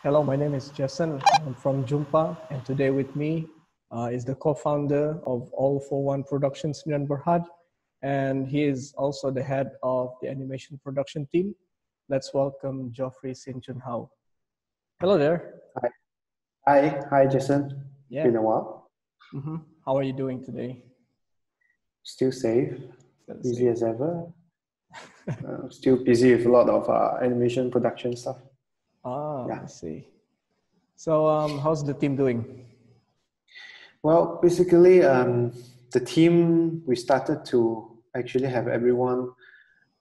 Hello, my name is Jesson. I'm from Jumpa, and today with me is the co-founder of All for One Productions, Miran Berhad, and he is also the head of the animation production team. Let's welcome Geoffrey Sinn. Hello there. Hi, Jason. Yeah. Been a while. How are you doing today? Still safe, Still busy safe. as ever. Still busy with a lot of animation production stuff. I see. So, how's the team doing? Well, basically, the team, we started to actually have everyone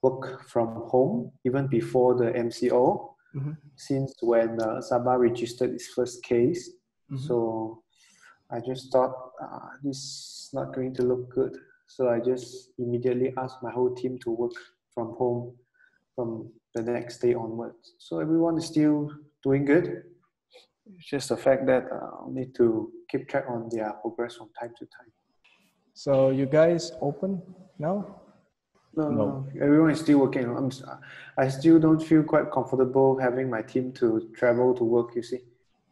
work from home even before the MCO, since when Sabah registered its first case. So I just thought this is not going to look good. So I just immediately asked my whole team to work from home from the next day onwards. So everyone is still doing good. It's just the fact that I need to keep track on their progress from time to time. So, you guys open now? No, everyone is still working. I still don't feel quite comfortable having my team to travel to work, you see,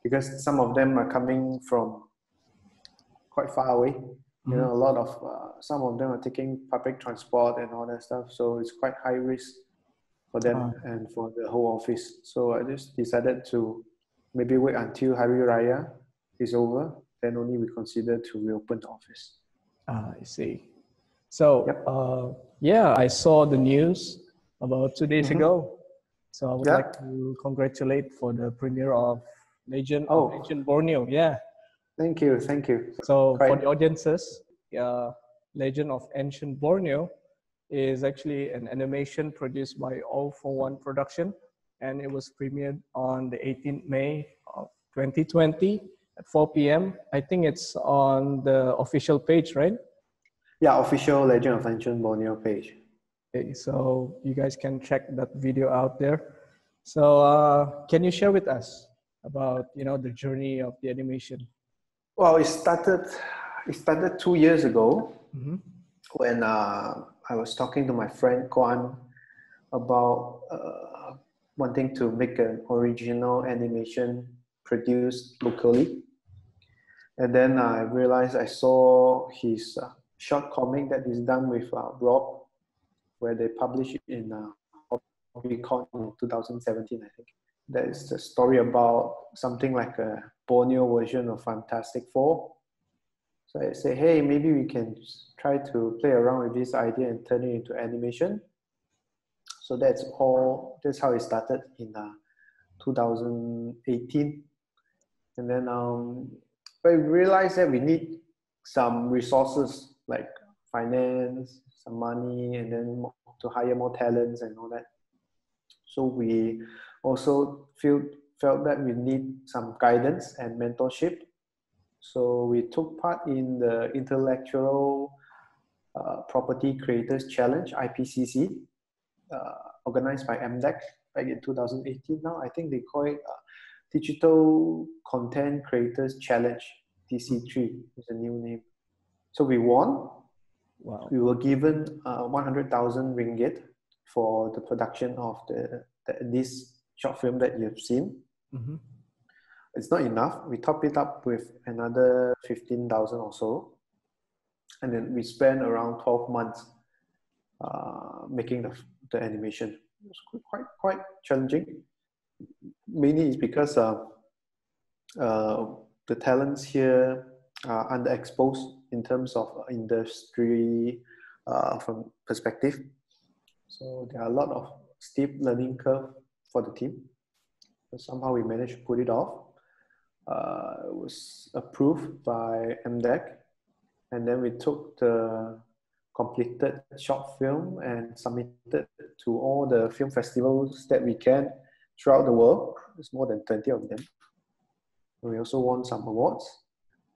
because some of them are coming from quite far away. You know, a lot of some of them are taking public transport and all that stuff, so it's quite high risk for them and for the whole office. So I just decided to maybe wait until Hari Raya is over, then only we consider to reopen the office. I see. So, yeah, I saw the news about 2 days ago. So I would like to congratulate for the premiere of Legend of Ancient Borneo. Yeah. Thank you. So for the audiences, Legend of Ancient Borneo is actually an animation produced by All for One Production, and it was premiered on the 18th May of 2020 at 4 p.m. I think it's on the official page, right? Yeah, official Legend of Ancient Borneo page. Okay, so you guys can check that video out there. So can you share with us about the journey of the animation? Well, it started 2 years ago when I was talking to my friend Guan about wanting to make an original animation produced locally. And then I realized I saw his short comic that he's done with Rob, where they published it in Hobbycon in 2017, I think. That is the story about something like a Borneo version of Fantastic Four. So I say, hey, maybe we can try to play around with this idea and turn it into animation. So that's how it started in 2018. And then we realized that we need some resources like finance, some money, and then to hire more talents and all that. So we also felt that we need some guidance and mentorship. So we took part in the Intellectual Property Creators Challenge, IPCC, organized by MDEC back in 2018 now. I think they call it Digital Content Creators Challenge, DC3 is a new name. So we won. Wow. We were given 100,000 ringgit for the production of this short film that you've seen. It's not enough. We top it up with another 15,000 or so. And then we spent around 12 months making the animation. It was quite challenging. Mainly it's because the talents here are underexposed in terms of industry from perspective. So there are a lot of steep learning curve for the team. But somehow we managed to put it off. It was approved by MDEC, and then we took the completed short film and submitted to all the film festivals that we can throughout the world. There's more than 20 of them. We also won some awards.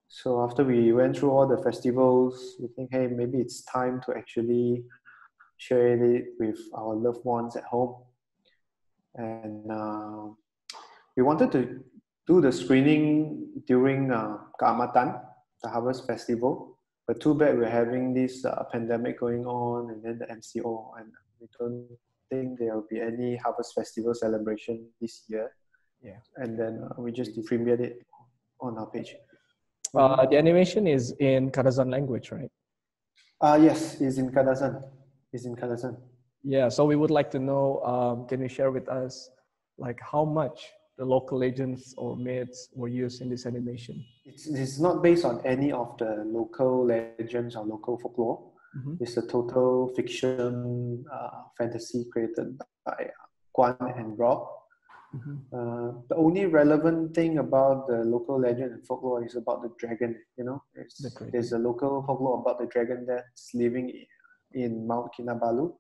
So after we went through all the festivals, we think, hey, maybe it's time to actually share it with our loved ones at home. And we wanted to do the screening during Kaamatan, the Harvest Festival. But too bad we're having this pandemic going on and then the MCO. And we don't think there will be any Harvest Festival celebration this year. Yeah. And then we just premiered it on our page. The animation is in Kadazan language, right? Yes, it's in Kadazan. It's in Kadazan. Yeah, so we would like to know, can you share with us like how much the local legends or myths were used in this animation? It's not based on any of the local legends or local folklore. It's a total fiction fantasy created by Guan and Rob. The only relevant thing about the local legend and folklore is about the dragon. You know, there's a local folklore about the dragon that's living in Mount Kinabalu.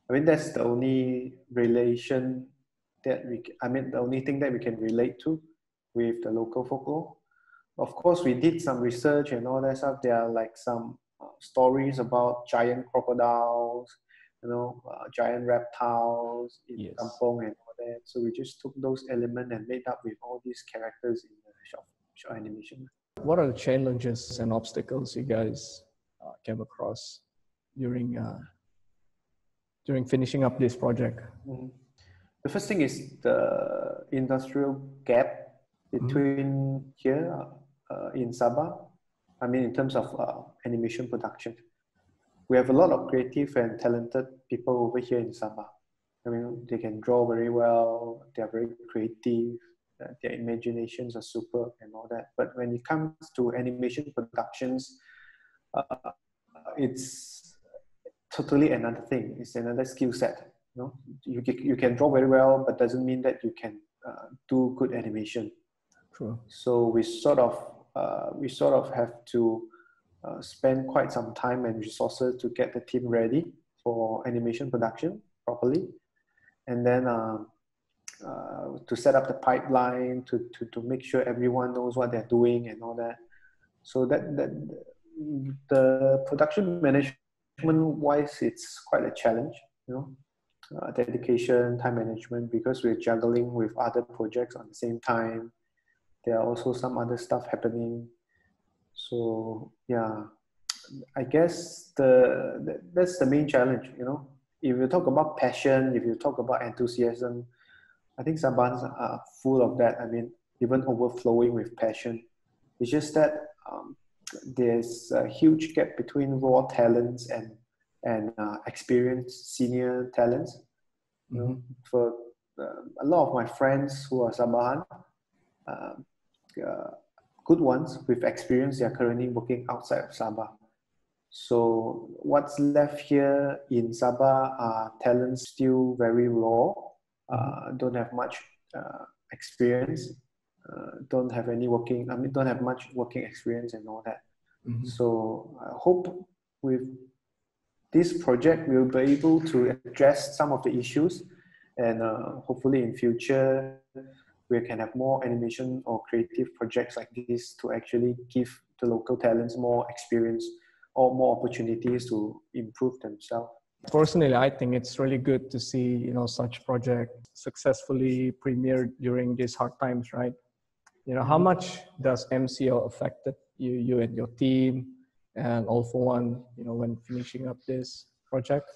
I mean, that's the only relation that the only thing that we can relate to with the local folklore. Of course, we did some research and all that stuff. There are like some stories about giant crocodiles, giant reptiles in Kampong and all that. So we just took those elements and made up with all these characters in the short animation. What are the challenges and obstacles you guys came across during finishing up this project? The first thing is the industrial gap between here in Sabah. I mean, in terms of animation production, we have a lot of creative and talented people over here in Sabah. I mean, they can draw very well. They are very creative. Their imaginations are superb and all that. But when it comes to animation productions, it's totally another thing. It's another skill set. You can draw very well, but doesn't mean that you can do good animation. True. So we sort of have to spend quite some time and resources to get the team ready for animation production properly, and then to set up the pipeline to make sure everyone knows what they're doing and all that. So that the production management wise, it's quite a challenge, dedication, time management, because we're juggling with other projects on the same time. There are also some other stuff happening. So yeah, I guess that's the main challenge. If you talk about passion, if you talk about enthusiasm, I think Sabahans are full of that. I mean, even overflowing with passion. It's just that there's a huge gap between raw talents and experienced senior talents. For a lot of my friends who are Sabahan, good ones with experience, they are currently working outside of Sabah. So what's left here in Sabah are talents still very raw, don't have much experience, don't have much working experience and all that. So I hope with this project we'll be able to address some of the issues, and hopefully in future we can have more animation or creative projects like this to actually give the local talents more experience or more opportunities to improve themselves. Personally, I think it's really good to see, such project successfully premiered during these hard times, right? How much does MCO affected you and your team, and All for One, when finishing up this project?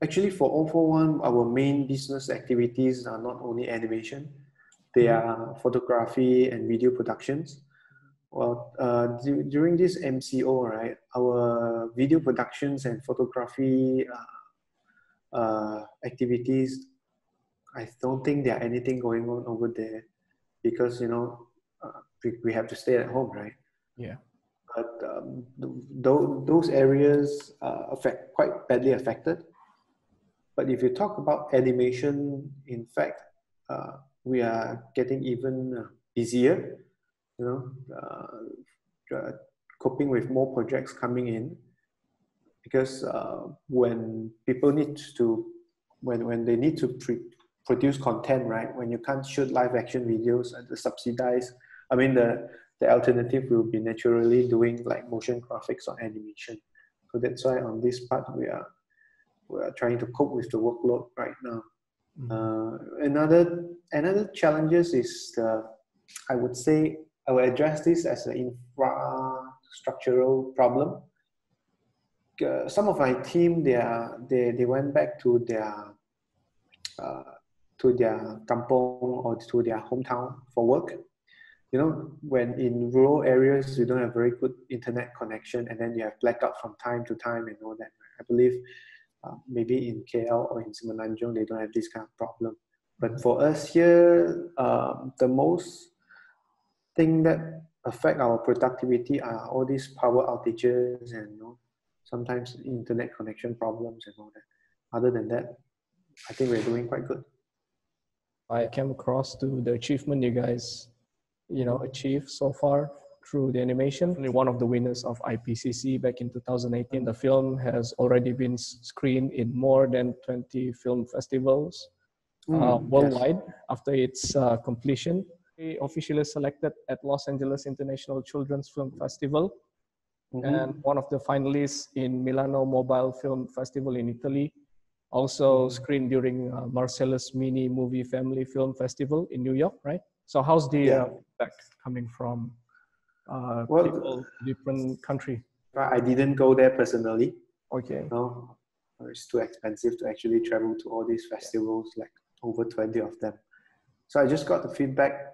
Actually, for All for One, our main business activities are not only animation. They are photography and video productions. Well, during this MCO, right, our video productions and photography activities, I don't think there are anything going on over there, because we have to stay at home, right? Yeah. But those areas are quite badly affected. But if you talk about animation, in fact, we are getting even busier, coping with more projects coming in, because when people need to, when they need to produce content, right? When you can't shoot live action videos and the subsidized, the alternative will be naturally doing like motion graphics or animation. So that's why on this part we are trying to cope with the workload right now. Another challenges is I would say I will address this as an infrastructural problem. Some of my team, they went back to their to their kampong or to their hometown for work. You know, when in rural areas, you don't have very good internet connection, and then you have blackout from time to time and all that. I believe maybe in KL or in Semenanjung, they don't have this kind of problem. But for us here, the most thing that affect our productivity are all these power outages and, you know, sometimes internet connection problems and all that. Other than that, I think we're doing quite good. I came across to the achievement you guys, achieved so far through the animation. One of the winners of IPCC back in 2018. The film has already been screened in more than 20 film festivals worldwide. Yes. After its completion. We officially selected at Los Angeles International Children's Film Festival and one of the finalists in Milano Mobile Film Festival in Italy. Also screened during Marcellus Mini Movie Family Film Festival in New York, right? So how's the feedback coming from people in different country? I didn't go there personally. Okay. No, it's too expensive to actually travel to all these festivals, like over 20 of them. So I just got the feedback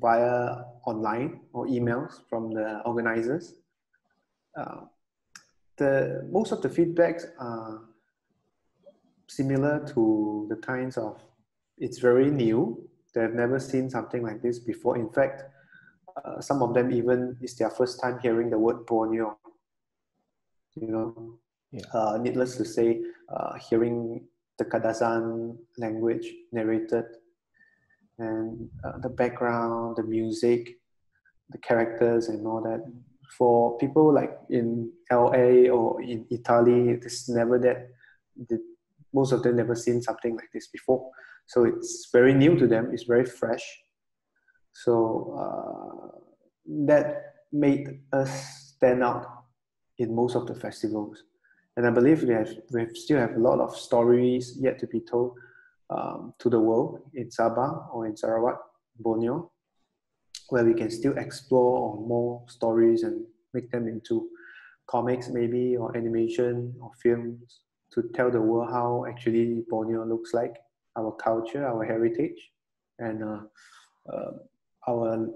via online or emails from the organizers. Most of the feedbacks are similar to the kinds of, it's very new. They've never seen something like this before. In fact, some of them even it's their first time hearing the word Borneo. You know, needless to say, hearing the Kadazan language narrated and the background, the music, the characters and all that. For people like in LA or in Italy, it's never that, most of them never seen something like this before. So it's very new to them, it's very fresh. So that made us stand out in most of the festivals. And I believe we still have a lot of stories yet to be told to the world in Sabah or in Sarawak, Borneo, where we can still explore on more stories and make them into comics maybe, or animation or films to tell the world how actually Borneo looks like, our culture, our heritage, and our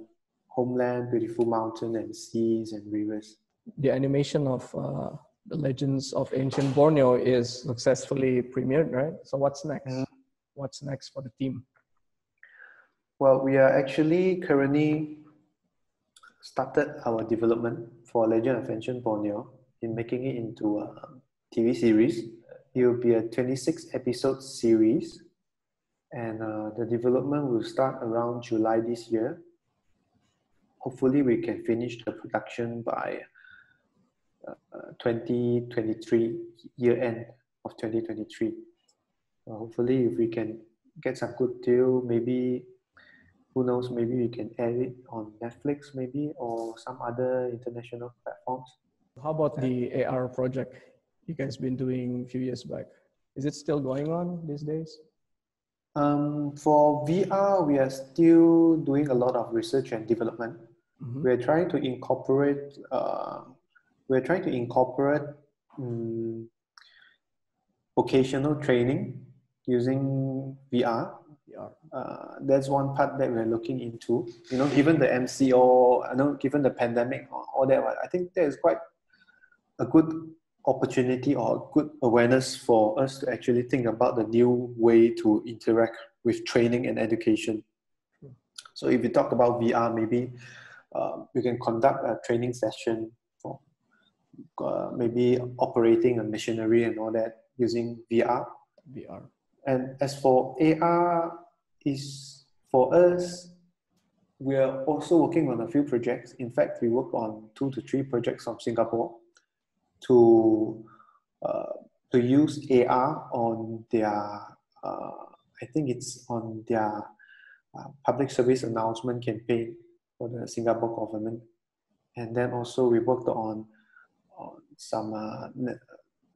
homeland, beautiful mountains and seas and rivers. The animation of the Legends of Ancient Borneo is successfully premiered, right? So what's next? What's next for the team? Well, we are actually currently started our development for Legend of Ancient Borneo in making it into a TV series. It will be a 26 episode series, and the development will start around July this year. Hopefully we can finish the production by 2023, year end of 2023. Hopefully if we can get some good deal, maybe, who knows, maybe we can air it on Netflix maybe, or some other international platforms. How about the AR project you guys been doing a few years back? Is it still going on these days? For VR, we are still doing a lot of research and development. We're trying to incorporate vocational training using VR. That's one part that we're looking into. You know, given the MCO, given the pandemic, all that, I think there is quite a good opportunity or a good awareness for us to actually think about the new way to interact with training and education. So if we talk about VR, maybe we can conduct a training session for maybe operating a machinery and all that using VR. And as for AR, is for us, we are also working on a few projects. In fact, we work on 2 to 3 projects from Singapore to use AR on their, I think it's on their public service announcement campaign for the Singapore government. And then also we worked on some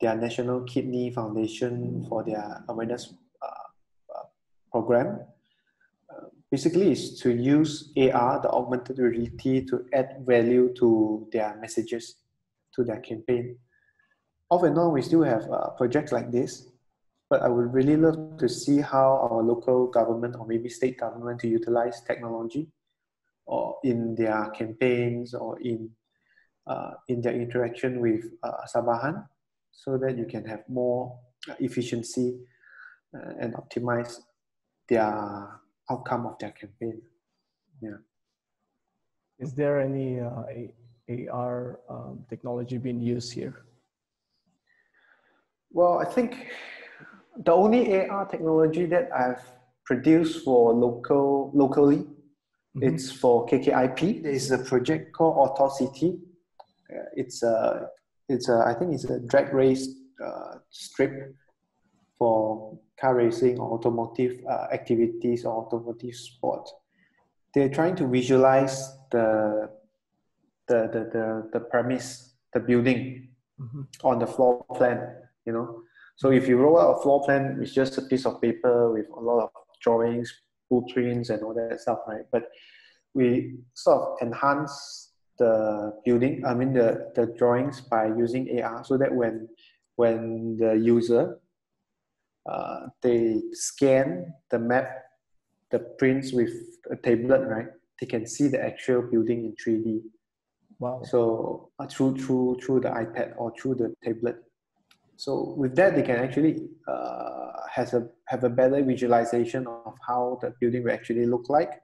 their National Kidney Foundation for their awareness program. Basically, is to use AR, the augmented reality, to add value to their messages, to their campaign. Off and on, we still have projects like this. But I would really love to see how our local government or maybe state government to utilize technology or in their campaigns or in their interaction with Sabahan, so that you can have more efficiency and optimize their outcome of their campaign. Yeah. Is there any AR technology being used here? Well, I think the only AR technology that I've produced for locally, it's for KKIP. There is a project called Auto-City. It's a I think it's a drag race strip for car racing or automotive activities or automotive sport. They're trying to visualize the premise, the building on the floor plan, you know. So if you roll out a floor plan, it's just a piece of paper with a lot of drawings, blueprints and all that stuff, right? But we sort of enhance the building, I mean the drawings by using AR, so that when the user they scan the map, the prints with a tablet, right? They can see the actual building in 3D. Wow. So through the iPad or through the tablet. So with that, they can actually have a better visualization of how the building will actually look like,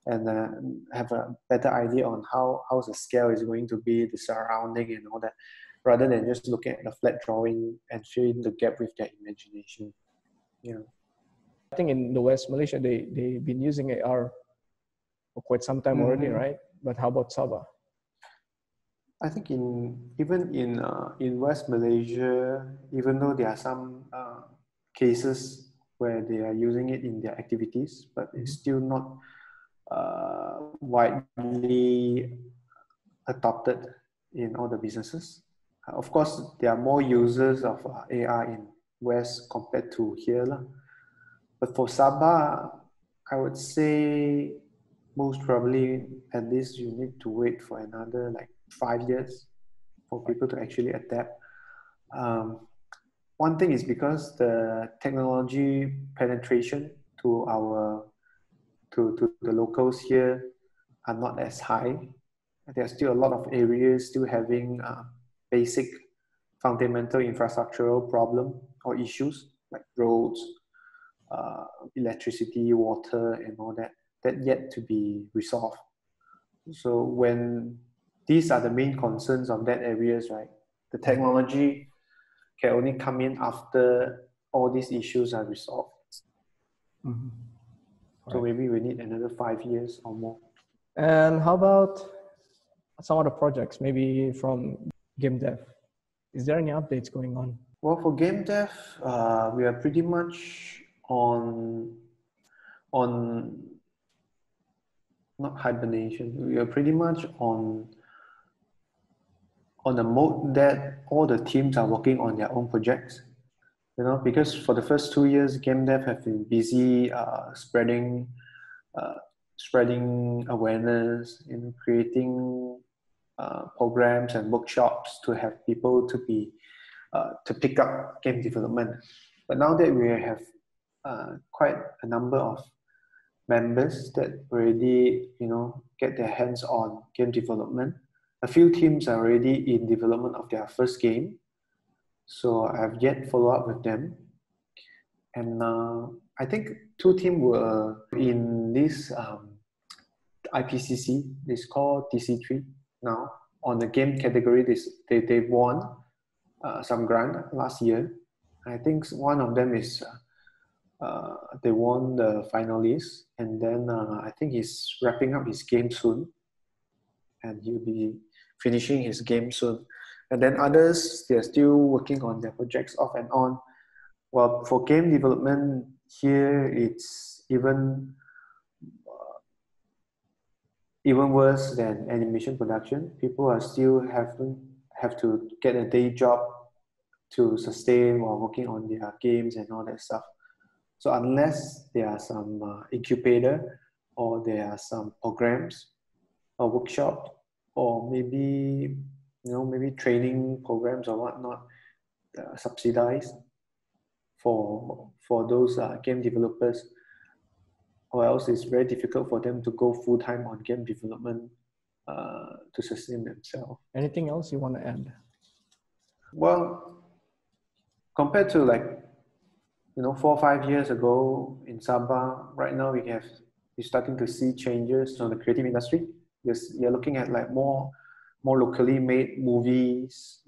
and have a better idea on how the scale is going to be, the surrounding and all that, rather than just looking at the flat drawing and filling the gap with their imagination. Yeah. I think in the West Malaysia, they've been using AR for quite some time already, right? But how about Sabah? I think even in West Malaysia, even though there are some cases where they are using it in their activities, but it's still not widely adopted in all the businesses. Of course, there are more users of AR in West compared to here. But for Sabah, I would say most probably at least you need to wait for another like 5 years for people to actually adapt. One thing is because the technology penetration to the locals here are not as high. There's still a lot of areas still having basic fundamental infrastructural problem or issues like roads, electricity, water, and all that yet to be resolved. So when these are the main concerns of that areas, right? The technology can only come in after all these issues are resolved. So maybe we need another 5 years or more. And how about some other projects, maybe from game dev? Is there any updates going on? Well, for game dev, we are pretty much on not hibernation. We are pretty much on a mode that all the teams are working on their own projects. You know, because for the first 2 years, game dev have been busy spreading awareness, in creating programs and workshops to have people to pick up game development. But now that we have quite a number of members that already, you know, get their hands on game development, a few teams are already in development of their first game. So I've yet follow up with them. And I think 2 teams were in this IPCC, it's called TC3 now. On the game category, they won some grant last year. I think one of them is they won the finalists, and then I think he's wrapping up his game soon, and he'll be finishing his game soon. And then others, they're still working on their projects off and on. Well, for game development here, it's even worse than animation production. People are still have to get a day job to sustain while working on their games and all that stuff. So unless there are some incubator, or there are some programs or workshop, or maybe, you know, maybe training programs or whatnot subsidized for those game developers, or else it's very difficult for them to go full time on game development to sustain themselves. Anything else you want to add? Well, compared to like 4 or 5 years ago in Sabah, right now we're starting to see changes on the creative industry. You're looking at like more locally made movies,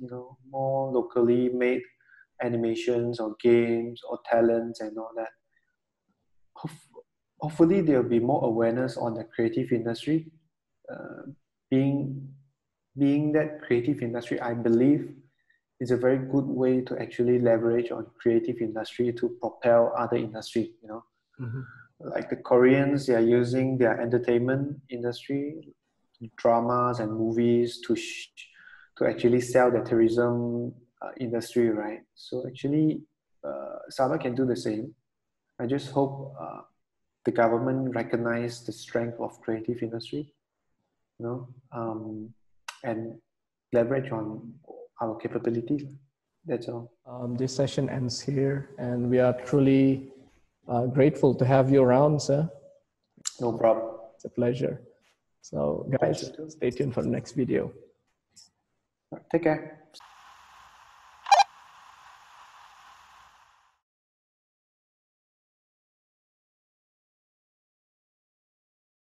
more locally made animations or games or talents and all that. Hopefully there'll be more awareness on the creative industry. Being that creative industry, I believe, is a very good way to actually leverage on creative industry to propel other industry. Mm-hmm. Like the Koreans, they are using their entertainment industry, dramas and movies to actually sell their tourism industry, right? So actually, Sabah can do the same. I just hope the government recognize the strength of creative industry, and leverage on our capabilities. That's all. This session ends here, and we are truly grateful to have you around, sir. No problem. It's a pleasure. So guys, stay tuned for the next video. Take care.